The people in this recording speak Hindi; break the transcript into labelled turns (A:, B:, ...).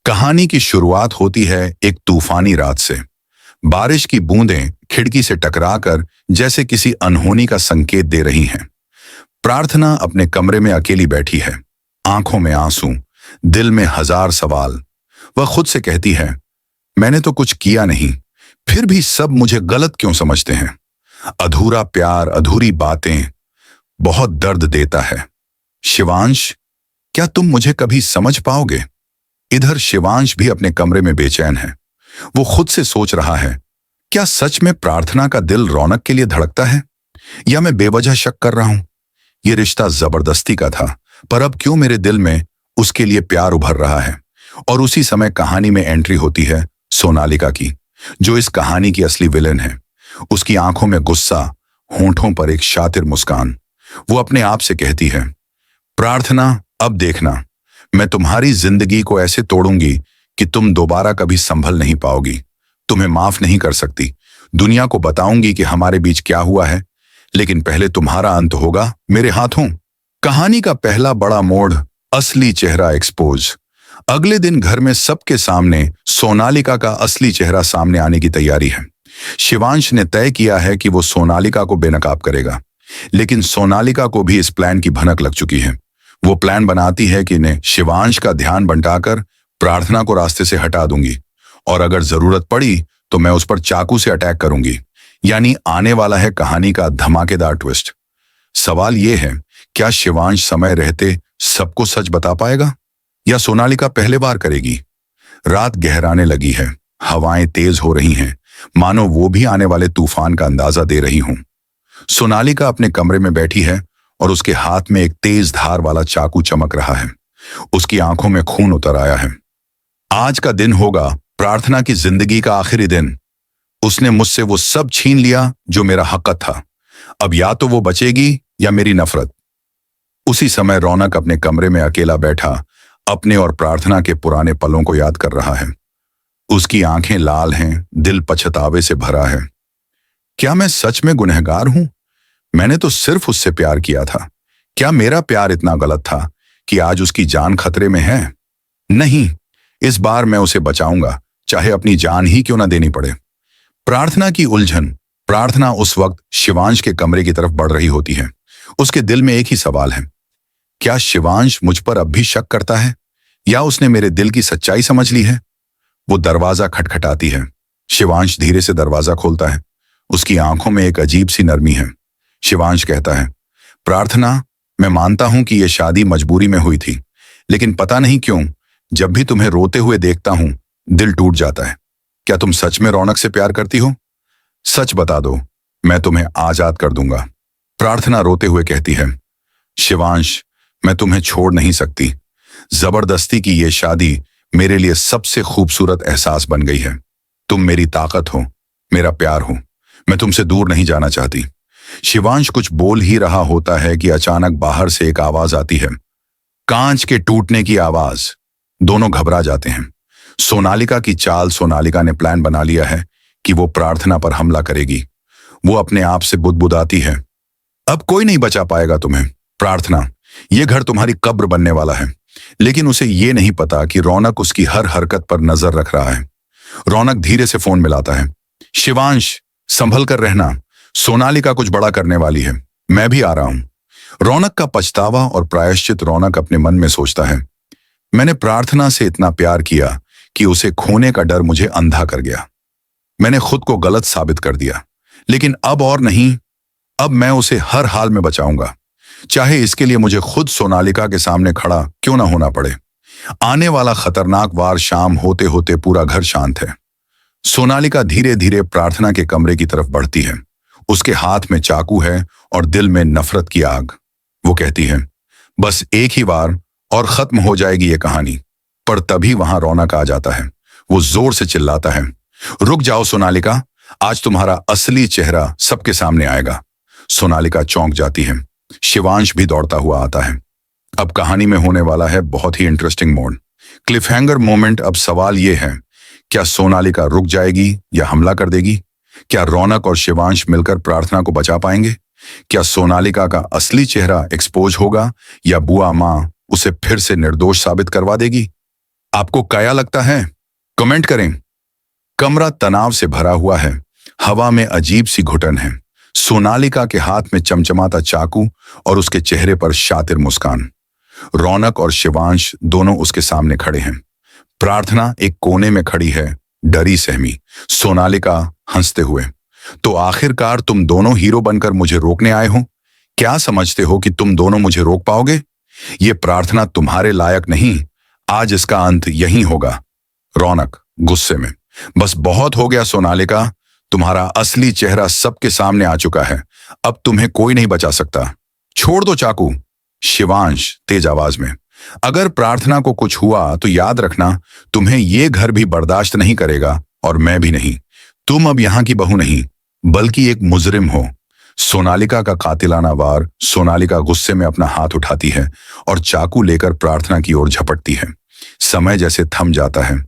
A: कहानी की शुरुआत होती है एक तूफानी रात से। बारिश की बूंदें खिड़की से टकराकर जैसे किसी अनहोनी का संकेत दे रही हैं। प्रार्थना अपने कमरे में अकेली बैठी है, आंखों में आंसू, दिल में हजार सवाल। वह खुद से कहती है, मैंने तो कुछ किया नहीं, फिर भी सब मुझे गलत क्यों समझते हैं। अधूरा प्यार, अधूरी बातें, बहुत दर्द देता है। शिवांश, क्या तुम मुझे कभी समझ पाओगे? इधर शिवांश भी अपने कमरे में बेचैन है। वो खुद से सोच रहा है, क्या सच में प्रार्थना का दिल रौनक के लिए धड़कता है, या मैं बेवजह शक कर रहा हूं। ये रिश्ता जबरदस्ती का था, पर अब क्यों मेरे दिल में उसके लिए प्यार उभर रहा है। और उसी समय कहानी में एंट्री होती है सोनालिका की, जो इस कहानी की असली विलेन है। उसकी आंखों में गुस्सा, होंठों पर एक शातिर मुस्कान। वो अपने आप से कहती है, प्रार्थना, अब देखना, मैं तुम्हारी जिंदगी को ऐसे तोड़ूंगी कि तुम दोबारा कभी संभल नहीं पाओगी। तुम्हें माफ नहीं कर सकती। दुनिया को बताऊंगी कि हमारे बीच क्या हुआ है, लेकिन पहले तुम्हारा अंत होगा मेरे हाथों। कहानी का पहला बड़ा मोड़, असली चेहरा एक्सपोज। अगले दिन घर में सबके सामने सोनालिका का असली चेहरा सामने आने की तैयारी है। शिवांश ने तय किया है कि वो सोनालिका को बेनकाब करेगा, लेकिन सोनालिका को भी इस प्लान की भनक लग चुकी है। वो प्लान बनाती है कि इन्हें शिवांश का ध्यान बंटाकर प्रार्थना को रास्ते से हटा दूंगी, और अगर जरूरत पड़ी तो मैं उस पर चाकू से अटैक करूंगी। यानी आने वाला है कहानी का धमाकेदार ट्विस्ट। सवाल ये है, क्या शिवांश समय रहते सबको सच बता पाएगा, या सोनालिका पहले बार करेगी? रात गहराने लगी है, हवाएं तेज हो रही हैं, मानो वो भी आने वाले तूफान का अंदाजा दे रही हूं। सोनालिका अपने कमरे में बैठी है और उसके हाथ में एक तेज धार वाला चाकू चमक रहा है। उसकी आंखों में खून उतर आया है। आज का दिन होगा प्रार्थना की जिंदगी का आखिरी दिन। उसने मुझसे वो सब छीन लिया जो मेरा हक था। अब या तो वो बचेगी या मेरी नफरत। उसी समय रौनक अपने कमरे में अकेला बैठा अपने और प्रार्थना के पुराने पलों को याद कर रहा है। उसकी आंखें लाल हैं, दिल पछतावे से भरा है। क्या मैं सच में गुनहगार हूं? मैंने तो सिर्फ उससे प्यार किया था। क्या मेरा प्यार इतना गलत था कि आज उसकी जान खतरे में है? नहीं, इस बार मैं उसे बचाऊंगा, चाहे अपनी जान ही क्यों ना देनी पड़े। प्रार्थना की उलझन। प्रार्थना उस वक्त शिवांश के कमरे की तरफ बढ़ रही होती है। उसके दिल में एक ही सवाल है, क्या शिवांश मुझ पर अब भी शक करता है, या उसने मेरे दिल की सच्चाई समझ ली है? वो दरवाजा खटखटाती है। शिवांश धीरे से दरवाजा खोलता है। उसकी आंखों में एक अजीब सी नरमी है। शिवांश कहता है, प्रार्थना, मैं मानता हूं कि यह शादी मजबूरी में हुई थी, लेकिन पता नहीं क्यों जब भी तुम्हें रोते हुए देखता हूं दिल टूट जाता है। क्या तुम सच में रौनक से प्यार करती हो? सच बता दो, मैं तुम्हें आजाद कर दूंगा। प्रार्थना रोते हुए कहती है, शिवांश, मैं तुम्हें छोड़ नहीं सकती। जबरदस्ती की यह शादी मेरे लिए सबसे खूबसूरत एहसास बन गई है। तुम मेरी ताकत हो, मेरा प्यार हो। मैं तुमसे दूर नहीं जाना चाहती। शिवांश कुछ बोल ही रहा होता है कि अचानक बाहर से एक आवाज आती है, कांच के टूटने की आवाज। दोनों घबरा जाते हैं। सोनालिका की चाल। सोनालिका ने प्लान बना लिया है कि वो प्रार्थना पर हमला करेगी। वो अपने आप से बुदबुदाती है, अब कोई नहीं बचा पाएगा तुम्हें। प्रार्थना, ये घर तुम्हारी कब्र बनने वाला है। लेकिन उसे ये नहीं पता कि रौनक उसकी हर हरकत पर नजर रख रहा है। रौनक धीरे से फोन मिलाता है, शिवांश, संभल कर रहना, सोनालिका कुछ बड़ा करने वाली है, मैं भी आ रहा हूं। रौनक का पछतावा और प्रायश्चित। रौनक अपने मन में सोचता है, मैंने प्रार्थना से इतना प्यार किया कि उसे खोने का डर मुझे अंधा कर गया। मैंने खुद को गलत साबित कर दिया, लेकिन अब और नहीं। अब मैं उसे हर हाल में बचाऊंगा, चाहे इसके लिए मुझे खुद सोनालिका के सामने खड़ा क्यों ना होना पड़े। आने वाला खतरनाक वार। शाम होते होते पूरा घर शांत है। सोनालिका धीरे धीरे प्रार्थना के कमरे की तरफ बढ़ती है। उसके हाथ में चाकू है और दिल में नफरत की आग। वो कहती है, बस एक ही बार और खत्म हो जाएगी ये कहानी। पर तभी वहां रौनक आ जाता है। वो जोर से चिल्लाता है, रुक जाओ सोनालिका, आज तुम्हारा असली चेहरा सबके सामने आएगा। सोनालिका चौंक जाती है। शिवांश भी दौड़ता हुआ आता है। अब कहानी में होने वाला है बहुत ही इंटरेस्टिंग मोड़, क्लिफहैंगर मोमेंट। अब सवाल ये है, क्या सोनालिका रुक जाएगी या हमला कर देगी? क्या रौनक और शिवांश मिलकर प्रार्थना को बचा पाएंगे? क्या सोनालिका का असली चेहरा एक्सपोज होगा, या बुआ मां उसे फिर से निर्दोष साबित करवा देगी? आपको क्या लगता है? कमेंट करें। कमरा तनाव से भरा हुआ है। हवा में अजीब सी घुटन है। सोनालिका के हाथ में चमचमाता चाकू और उसके चेहरे पर शातिर मुस्कान। रौनक और शिवांश दोनों उसके सामने खड़े हैं। प्रार्थना एक कोने में खड़ी है, डरी सहमी। सोनालिका हंसते हुए। तो आखिरकार तुम दोनों हीरो बनकर मुझे रोकने आए हो? क्या समझते हो कि तुम दोनों मुझे रोक पाओगे? ये प्रार्थना तुम्हारे लायक नहीं। आज इसका अंत यहीं होगा। रौनक गुस्से में। बस बहुत हो गया सोनालिका, तुम्हारा असली चेहरा सबके सामने आ चुका है। अब तुम्हें कोई नहीं बचा सकता। छोड़ दो चाकू। शिवांश तेज आवाज में। अगर प्रार्थना को कुछ हुआ तो याद रखना, तुम्हें ये घर भी बर्दाश्त नहीं करेगा और मैं भी नहीं। तुम अब यहाँ की बहू नहीं, बल्कि एक मुजरिम हो। सोनालिका का कातिलाना वार। सोनालिका गुस्से में अपना हाथ उठाती है और चाकू लेकर प्रार्थना की ओर झपटती है। समय जैसे थम जाता है।